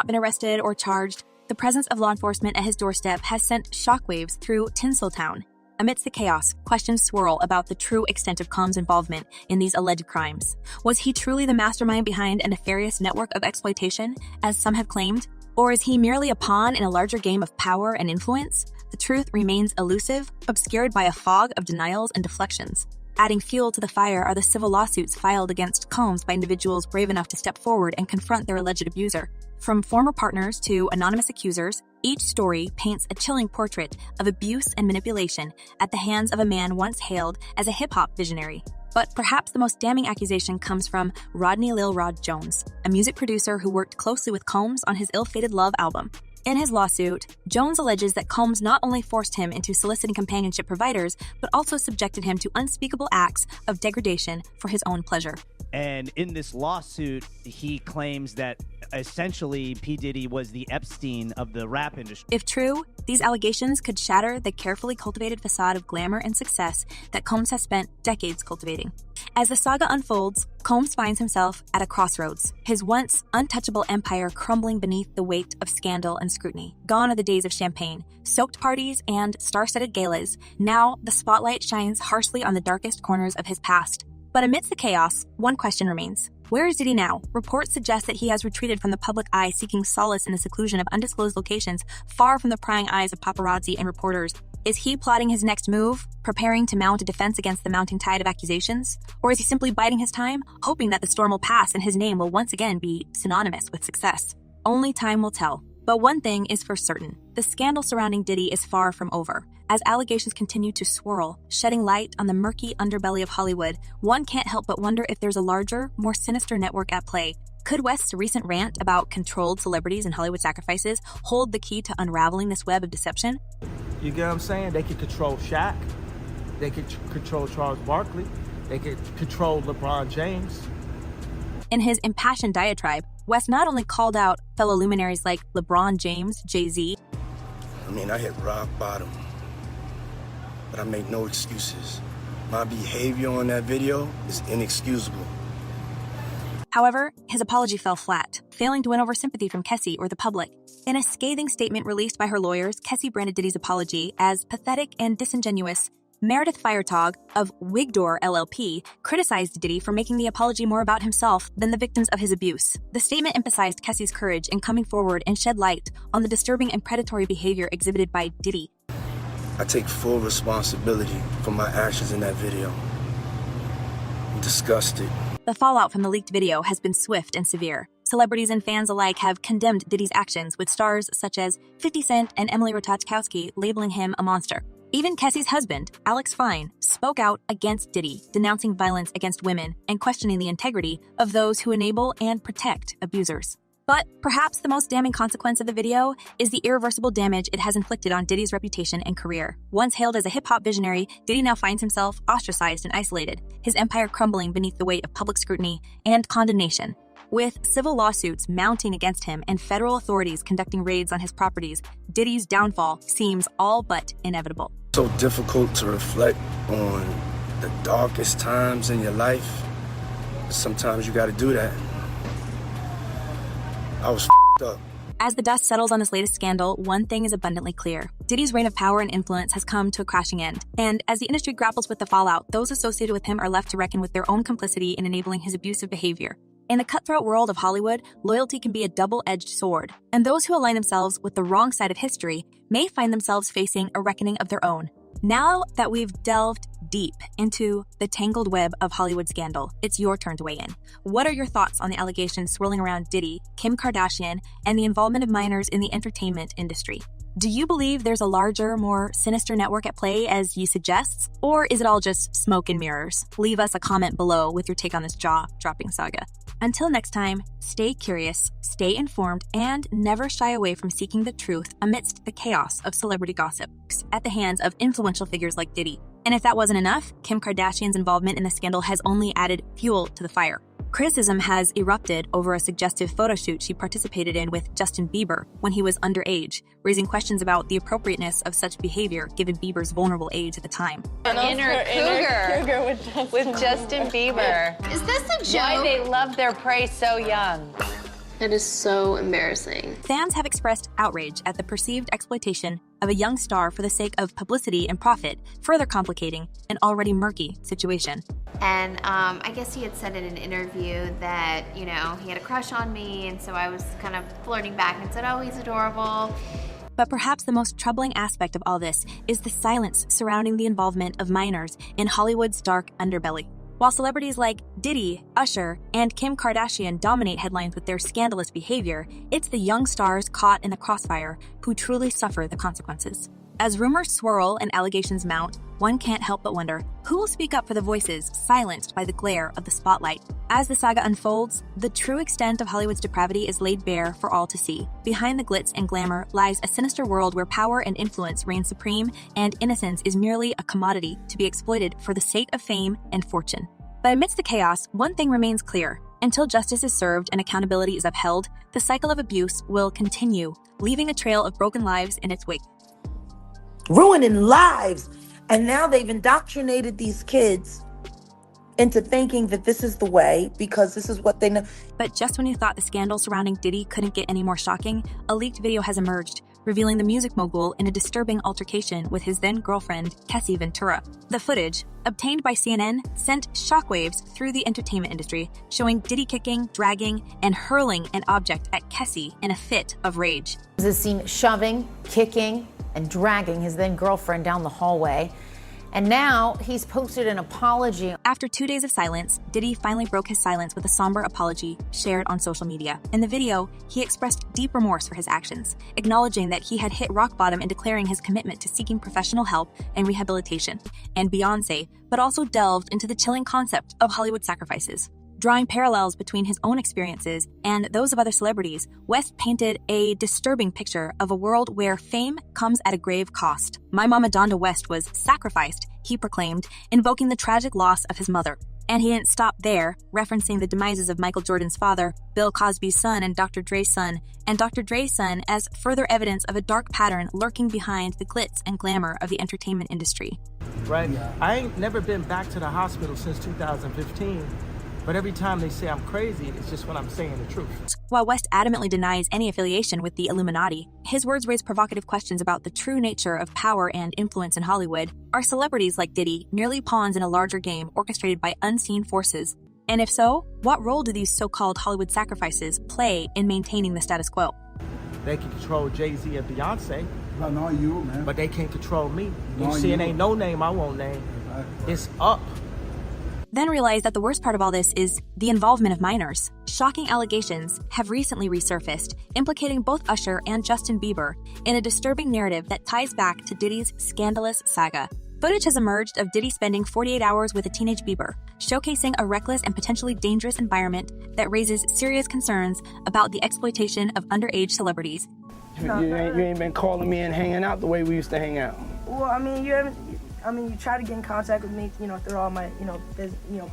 not been arrested or charged, the presence of law enforcement at his doorstep has sent shockwaves through Tinseltown. Amidst the chaos, questions swirl about the true extent of Combs' involvement in these alleged crimes. Was he truly the mastermind behind a nefarious network of exploitation, as some have claimed? Or is he merely a pawn in a larger game of power and influence? The truth remains elusive, obscured by a fog of denials and deflections. Adding fuel to the fire are the civil lawsuits filed against Combs by individuals brave enough to step forward and confront their alleged abuser. From former partners to anonymous accusers, each story paints a chilling portrait of abuse and manipulation at the hands of a man once hailed as a hip-hop visionary. But perhaps the most damning accusation comes from Rodney Lil Rod Jones, a music producer who worked closely with Combs on his ill-fated Love album. In his lawsuit, Jones alleges that Combs not only forced him into soliciting companionship providers, but also subjected him to unspeakable acts of degradation for his own pleasure. And in this lawsuit, he claims that essentially P. Diddy was the Epstein of the rap industry. If true, these allegations could shatter the carefully cultivated facade of glamour and success that Combs has spent decades cultivating. As the saga unfolds, Combs finds himself at a crossroads, his once untouchable empire crumbling beneath the weight of scandal and scrutiny. Gone are the days of champagne, soaked parties, and star-studded galas. Now, the spotlight shines harshly on the darkest corners of his past. But amidst the chaos, one question remains. Where is Diddy now? Reports suggest that he has retreated from the public eye, seeking solace in the seclusion of undisclosed locations, far from the prying eyes of paparazzi and reporters. Is he plotting his next move, preparing to mount a defense against the mounting tide of accusations? Or is he simply biding his time, hoping that the storm will pass and his name will once again be synonymous with success? Only time will tell. But one thing is for certain. The scandal surrounding Diddy is far from over. As allegations continue to swirl, shedding light on the murky underbelly of Hollywood, one can't help but wonder if there's a larger, more sinister network at play. Could West's recent rant about controlled celebrities and Hollywood sacrifices hold the key to unraveling this web of deception? You get what I'm saying? They could control Shaq. They could control Charles Barkley. They could control LeBron James. In his impassioned diatribe, West not only called out fellow luminaries like LeBron James, Jay-Z. I mean, I hit rock bottom, but I make no excuses. My behavior on that video is inexcusable. However, his apology fell flat, failing to win over sympathy from Kessie or the public. In a scathing statement released by her lawyers, Kessie branded Diddy's apology as pathetic and disingenuous. Meredith Firetog of Wigdor LLP criticized Diddy for making the apology more about himself than the victims of his abuse. The statement emphasized Kessie's courage in coming forward and shed light on the disturbing and predatory behavior exhibited by Diddy. I take full responsibility for my actions in that video. I'm disgusted. The fallout from the leaked video has been swift and severe. Celebrities and fans alike have condemned Diddy's actions, with stars such as 50 Cent and Emily Ratajkowski labeling him a monster. Even Kessie's husband, Alex Fine, spoke out against Diddy, denouncing violence against women and questioning the integrity of those who enable and protect abusers. But perhaps the most damning consequence of the video is the irreversible damage it has inflicted on Diddy's reputation and career. Once hailed as a hip-hop visionary, Diddy now finds himself ostracized and isolated, his empire crumbling beneath the weight of public scrutiny and condemnation. With civil lawsuits mounting against him and federal authorities conducting raids on his properties, Diddy's downfall seems all but inevitable. So difficult to reflect on the darkest times in your life. Sometimes you gotta do that. I was f***ed up. As the dust settles on this latest scandal, one thing is abundantly clear. Diddy's reign of power and influence has come to a crashing end. And as the industry grapples with the fallout, those associated with him are left to reckon with their own complicity in enabling his abusive behavior. In the cutthroat world of Hollywood, loyalty can be a double-edged sword, and those who align themselves with the wrong side of history may find themselves facing a reckoning of their own. Now that we've delved deep into the tangled web of Hollywood scandal, it's your turn to weigh in. What are your thoughts on the allegations swirling around Diddy, Kim Kardashian, and the involvement of minors in the entertainment industry? Do you believe there's a larger, more sinister network at play as you suggest? Or is it all just smoke and mirrors? Leave us a comment below with your take on this jaw-dropping saga. Until next time, stay curious, stay informed, and never shy away from seeking the truth amidst the chaos of celebrity gossip at the hands of influential figures like Diddy. And if that wasn't enough, Kim Kardashian's involvement in the scandal has only added fuel to the fire. Criticism has erupted over a suggestive photo shoot she participated in with Justin Bieber when he was underage, raising questions about the appropriateness of such behavior given Bieber's vulnerable age at the time. Inner cougar with Justin Bieber. Is this a joke? Why they love their prey so young. That is so embarrassing. Fans have expressed outrage at the perceived exploitation of a young star for the sake of publicity and profit, further complicating an already murky situation. And I guess he had said in an interview that, you know, he had a crush on me, and so I was kind of flirting back and said, oh, he's adorable. But perhaps the most troubling aspect of all this is the silence surrounding the involvement of minors in Hollywood's dark underbelly. While celebrities like Diddy, Usher, and Kim Kardashian dominate headlines with their scandalous behavior, it's the young stars caught in the crossfire who truly suffer the consequences. As rumors swirl and allegations mount, one can't help but wonder, who will speak up for the voices silenced by the glare of the spotlight? As the saga unfolds, the true extent of Hollywood's depravity is laid bare for all to see. Behind the glitz and glamour lies a sinister world where power and influence reign supreme, and innocence is merely a commodity to be exploited for the sake of fame and fortune. But amidst the chaos, one thing remains clear. Until justice is served and accountability is upheld, the cycle of abuse will continue, leaving a trail of broken lives in its wake. Ruining lives. And now they've indoctrinated these kids into thinking that this is the way because this is what they know. But just when you thought the scandal surrounding Diddy couldn't get any more shocking, a leaked video has emerged, revealing the music mogul in a disturbing altercation with his then-girlfriend, Kessie Ventura. The footage, obtained by CNN, sent shockwaves through the entertainment industry, showing Diddy kicking, dragging, and hurling an object at Kessie in a fit of rage. Is seen shoving, kicking, and dragging his then-girlfriend down the hallway. And now he's posted an apology. After 2 days of silence, Diddy finally broke his silence with a somber apology shared on social media. In the video, he expressed deep remorse for his actions, acknowledging that he had hit rock bottom and declaring his commitment to seeking professional help and rehabilitation. And Beyoncé, but also delved into the chilling concept of Hollywood sacrifices. Drawing parallels between his own experiences and those of other celebrities, West painted a disturbing picture of a world where fame comes at a grave cost. My mama Donda West was sacrificed, he proclaimed, invoking the tragic loss of his mother. And he didn't stop there, referencing the demises of Michael Jordan's father, Bill Cosby's son, and Dr. Dre's son as further evidence of a dark pattern lurking behind the glitz and glamour of the entertainment industry. Right? I ain't never been back to the hospital since 2015. But every time they say I'm crazy, it's just when I'm saying the truth. While West adamantly denies any affiliation with the Illuminati, his words raise provocative questions about the true nature of power and influence in Hollywood. Are celebrities like Diddy merely pawns in a larger game orchestrated by unseen forces? And if so, what role do these so-called Hollywood sacrifices play in maintaining the status quo? They can control Jay-Z and Beyonce. But not you, man. But they can't control me. Not You see, it you. ain't no name I won't name. It's up. Then realize that the worst part of all this is the involvement of minors. Shocking allegations have recently resurfaced, implicating both Usher and Justin Bieber in a disturbing narrative that ties back to Diddy's scandalous saga. Footage has emerged of Diddy spending 48 hours with a teenage Bieber, showcasing a reckless and potentially dangerous environment that raises serious concerns about the exploitation of underage celebrities. You ain't been calling me and hanging out the way we used to hang out. Well, I mean, you try to get in contact with me, through all my,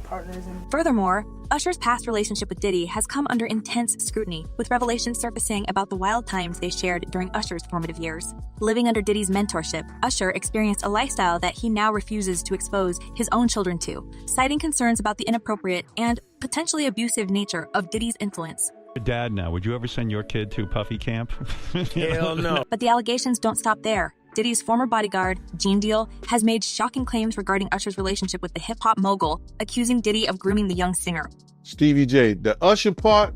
partners. And Furthermore, Usher's past relationship with Diddy has come under intense scrutiny, with revelations surfacing about the wild times they shared during Usher's formative years. Living under Diddy's mentorship, Usher experienced a lifestyle that he now refuses to expose his own children to, citing concerns about the inappropriate and potentially abusive nature of Diddy's influence. Dad, now, would you ever send your kid to Puffy camp? Hell no. But the allegations don't stop there. Diddy's former bodyguard, Gene Deal, has made shocking claims regarding Usher's relationship with the hip-hop mogul, accusing Diddy of grooming the young singer. Stevie J, the Usher part,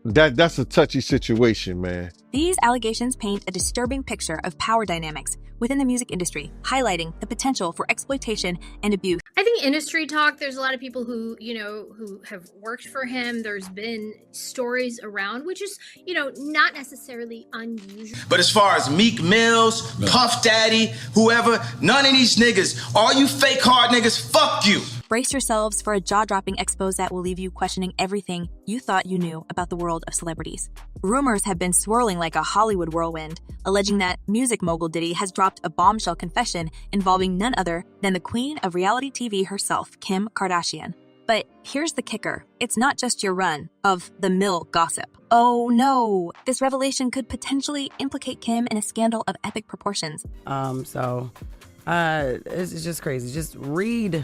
that's a touchy situation, man. These allegations paint a disturbing picture of power dynamics within the music industry, highlighting the potential for exploitation and abuse. I think industry talk, there's a lot of people who have worked for him. There's been stories around, which is, not necessarily unusual. But as far as Meek Mills, Puff Daddy, whoever, none of these niggas, all you fake hard niggas, fuck you. Brace yourselves for a jaw-dropping expose that will leave you questioning everything you thought you knew about the world of celebrities. Rumors have been swirling like a Hollywood whirlwind, alleging that music mogul Diddy has dropped a bombshell confession involving none other than the queen of reality TV herself, Kim Kardashian. But here's the kicker. It's not just your run of the mill gossip. Oh no, this revelation could potentially implicate Kim in a scandal of epic proportions. So It's just crazy. Just read.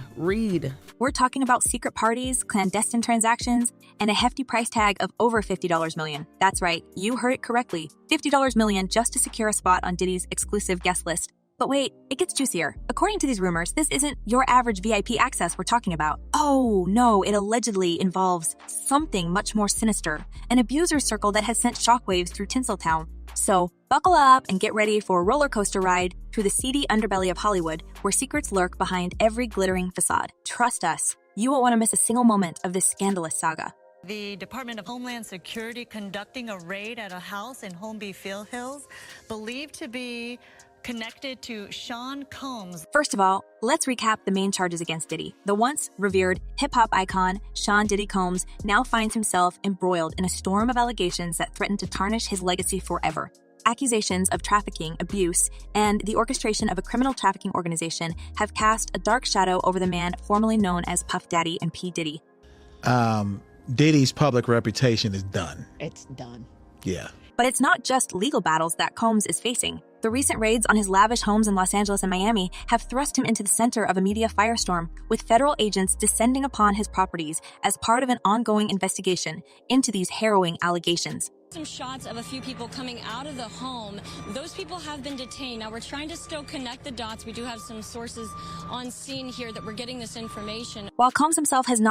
We're talking about secret parties, clandestine transactions, and a hefty price tag of over $50 million. That's right, you heard it correctly. $50 million just to secure a spot on Diddy's exclusive guest list. But wait, it gets juicier. According to these rumors, this isn't your average VIP access we're talking about. Oh, no, it allegedly involves something much more sinister, an abuser circle that has sent shockwaves through Tinseltown. So, buckle up and get ready for a roller coaster ride through the seedy underbelly of Hollywood, where secrets lurk behind every glittering facade. Trust us, you won't want to miss a single moment of this scandalous saga. The Department of Homeland Security conducting a raid at a house in Holmby Field Hills, believed to be connected to Sean Combs. First of all, let's recap the main charges against Diddy. The once revered hip-hop icon, Sean Diddy Combs, now finds himself embroiled in a storm of allegations that threaten to tarnish his legacy forever. Accusations of trafficking, abuse, and the orchestration of a criminal trafficking organization have cast a dark shadow over the man formerly known as Puff Daddy and P. Diddy. Diddy's public reputation is done. It's done. Yeah. But it's not just legal battles that Combs is facing. The recent raids on his lavish homes in Los Angeles and Miami have thrust him into the center of a media firestorm, with federal agents descending upon his properties as part of an ongoing investigation into these harrowing allegations. Some shots of a few people coming out of the home. Those people have been detained. Now we're trying to still connect the dots. We do have some sources on scene here that we're getting this information. While Combs himself has not